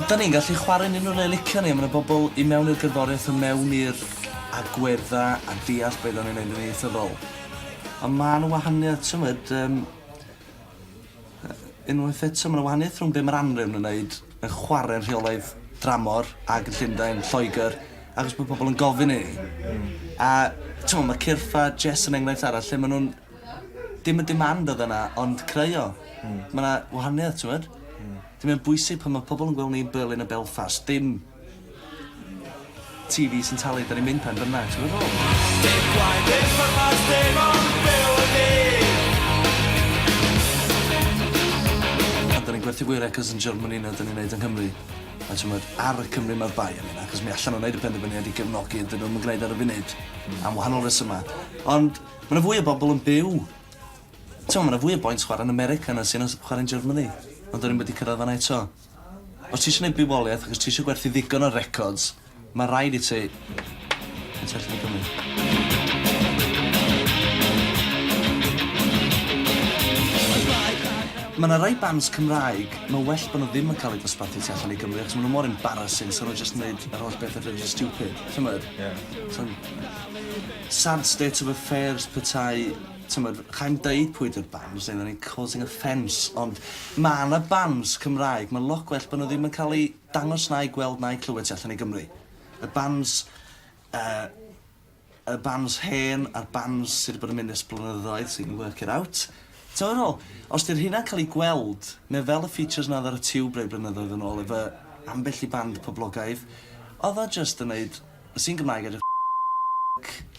Da ni'n gallu chwarae'n un o'r licio ni, mae yna bobl i mewn i'r gerddoriaeth yn mewn i'r agwedda a deall beth o'n i'n neud yn ieithyddol. Ond mae yna wahaniaeth, tymod, unwaith eto, mae yna wahaniaeth rhwng be mae'r Anhrefn yn neud, yn chwarae'n rheolaidd dramor ag yn Llundain, Lloegr, achos bod pobl yn gofyn i ni. A, tymod, mae Cyrffa, Jess yn enghraifft arall, lle mae nhw'n dim y demand oedd yna, ond creu o. Mae yna wahaniaeth, tymod. Dim yn bwysig pan mae pobl yn gweld ni yn Berlin a Belfast, dim TV sy'n talu, da ni'n mynd pen bynnag, ti'n meddwl? Dim gwaith, dim pwrpas, dim ond byw y ni! A da ni'n gwerthu gwyr ecos yn Germany na da ni'n neud yng Nghymru. A ti'n meddwl, ar y Cymru mae'r bai am hynna, achos mi allan o'n neud y penderfyniad i gefnogi, dyn nhw'n gwneud ar y funud, am wahanol resymau. Ond mae yna fwy o bobl yn byw. Ti'n meddwl, mae yna fwy o boint chwarae'n America na sy'n chwarae'n Germany. Ond da ni'n wedi cyrraedd fan'na eto. Os ti eisiau gwneud bywoliaeth, ac os ti eisiau gwerthu ddigon o records, mae rhaid i ti... yn sefyll yn Gymru. Mae yna rai bands Cymraeg, mae well bod nhw ddim yn cael ei dosbarthu tu allan i Gymru, achos maen nhw mor embarrassing, so nhw'n just wneud yr holl beth yn stupid. Tymod? Sad state of affairs petai... Tymod, chaim deud pwy yw'r bands, neu ni'n causing offence, ond mae yna bands Cymraeg, mae'n lot gwell bod nhw ddim yn cael ei dangos na i gweld na i clywed tu allan i Gymru. Y bands hen a'r bands sydd wedi bod yn mynd ers blynyddoedd, so you can work it out. Ti'n ôl, os di'r hynna'n cael ei gweld, mae fel y features na ar y tiwb rei blynyddoedd yn ôl, efo ambell i band poblogaidd, oedd o just yn neud, y sy'n Gymraeg edrych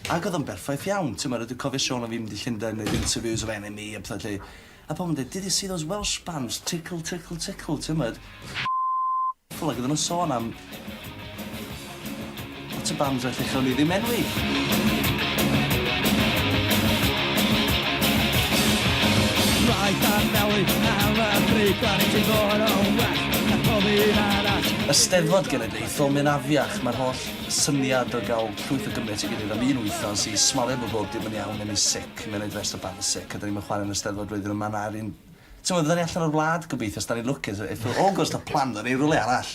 ac oedd o'n berffaith iawn, ti'n meddwl, dwi'n cofio Sean a fi mynd i Llundain, neud interviews of Enemy a pethau lle. A pobl yn dweud, did you see those Welsh bands? Tickle, tickle, tickle, ti'n meddwl. Ffwl ag oedd nhw'n sôn am... Lot o bands felly chawn ni ddim enwi. Rhaid ar newid am y brig, a ni'n gwybod o'n well, a gofyn arall. Y Steddfod genedlaethol, mae'n afiach, mae'r holl syniad o gael llwyth o Gymru at ei gilydd am un wythnos i smalu am y bod dim yn iawn neu sic, mae'n neud rest o band sic, a da ni'n chwarae yn y Steddfod flwyddyn yma na'r un... Ti'n meddwl, da ni allan o'r wlad gobeithio, os da ni'n lwcus, efo August o plan, da ni'n rwle arall.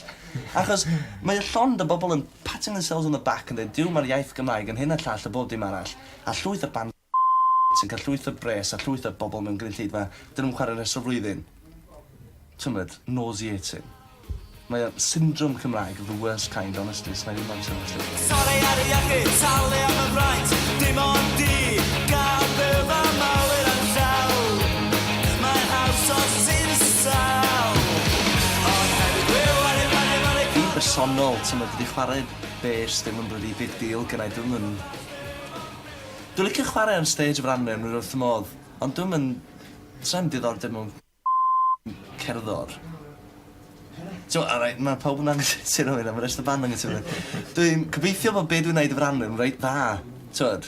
Achos mae llond o bobl yn patting themselves on the back yn dweud, diw mae'r iaith Gymraeg yn hyn a llall a bob dim arall, a llwyth o band sy'n cael llwyth o bres a llwyth o bobl mewn gynulleidfa, dyn nhw'n chwarae rest o flwyddyn. Ti'n meddwl, nauseating. Mae'n syndrome Cymraeg of the worst kind, honestly, sy'n ddim amser honestly. Sorry ar y iechyd, talu am y braint, dim ond di, gael bydd am awyr yn llaw. Mae'n haws o sy'n sawl, ond hefyd wyl, fi'n bersonol, ti'n meddwl, wedi chwarae bes ddim yn bloody big deal gynnau, dwi'n licio chwarae ar stage o'r Anhrefn wrth y modd, ond dwi'n yn... Sa'n diddordeb mewn cerddor. Mae pawb yn angytuno hynna, mae'r rest o band angytuno hynna. Dwi'n gobeithio bod be dwi'n neud efo'r Anhrefn reit dda, tywed.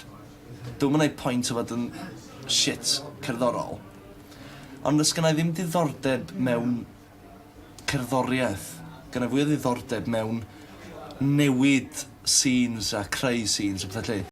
Dwi'n neud pwynt o fod yn shit cerddorol. Ond os gynnau ddim diddordeb mewn cerddoriaeth, gynnau fwy o diddordeb mewn newid scenes a creu scenes a pethau lle.